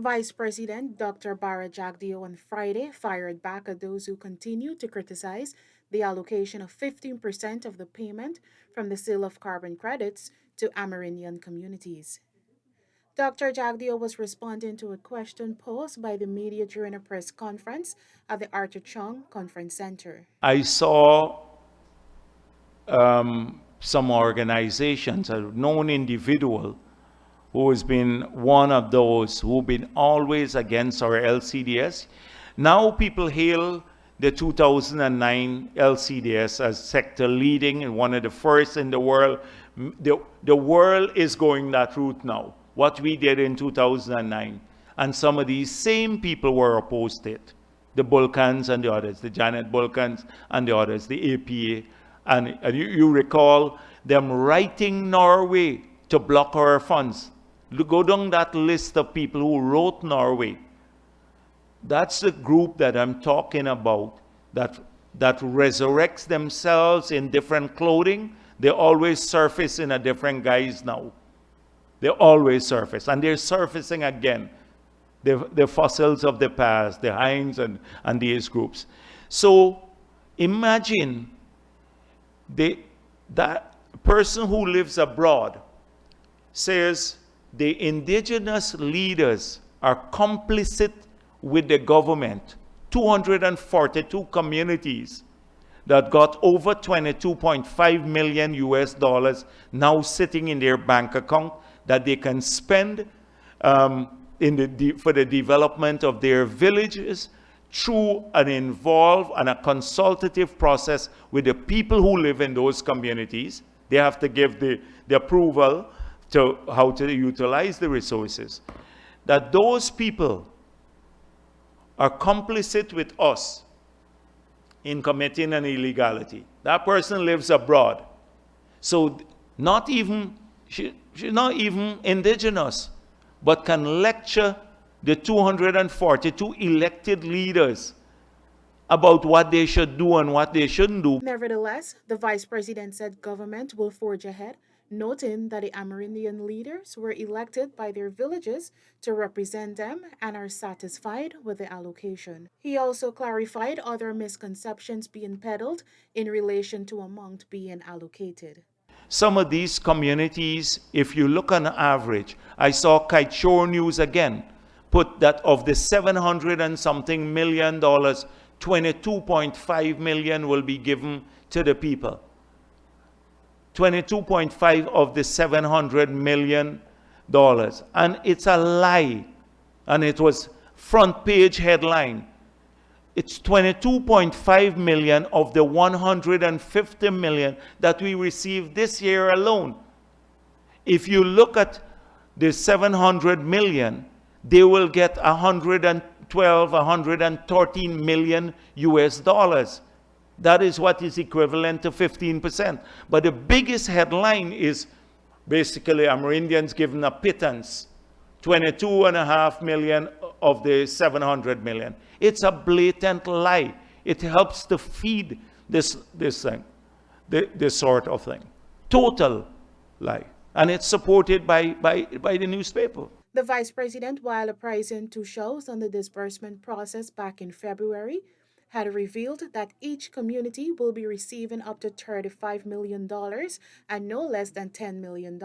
Vice President Dr. Jagdeo on Friday fired back at those who continue to criticize the allocation of 15% of the payment from the sale of carbon credits to Amerindian communities. Dr. Jagdeo was responding to a question posed by the media during a press conference at the Arthur Chung Conference Center. I saw some organizations, a known individual who has been one of those who've been always against our LCDS. Now people hail the 2009 LCDS as sector leading and one of the first in the world. The world is going that route now, what we did in 2009. And some of these same people were opposed to it. The Bulkans and the others, the Janet Bulkans and the others, the APA. And you recall them writing Norway to block our funds. Go down that list of people who wrote Norway. That's the group that I'm talking about, that resurrects themselves in different clothing. They always surface in a different guise now. They always surface, and they're surfacing again. The fossils of the past, the Heinz and these groups. So imagine that person who lives abroad says the indigenous leaders are complicit with the government. 242 communities that got over 22.5 million US dollars now sitting in their bank account that they can spend for the development of their villages through an involved and a consultative process with the people who live in those communities. They have to give the approval to how to utilize the resources. That those people are complicit with us in committing an illegality. That person lives abroad. So she's not even indigenous, but can lecture the 242 elected leaders about what they should do and what they shouldn't do. Nevertheless, the vice president said government will forge ahead, noting that the Amerindian leaders were elected by their villages to represent them and are satisfied with the allocation. He also clarified other misconceptions being peddled in relation to amount being allocated. Some of these communities, if you look on average, I saw Kite Shore News again, put that of the 700 and something million dollars, 22.5 million will be given to the people. 22.5 of the 700 million dollars. And it's a lie. And it was front page headline. It's 22.5 million of the 150 million that we received this year alone. If you look at the 700 million, they will get 112, 113 million US dollars. That is what is equivalent to 15%. But the biggest headline is basically Amerindians given a pittance, 22.5 million of the 700 million. It's a blatant lie. It helps to feed this thing, this sort of thing. Total lie. And it's supported by the newspaper. The vice president, while apprising two shows on the disbursement process back in February, had revealed that each community will be receiving up to $35 million and no less than $10 million.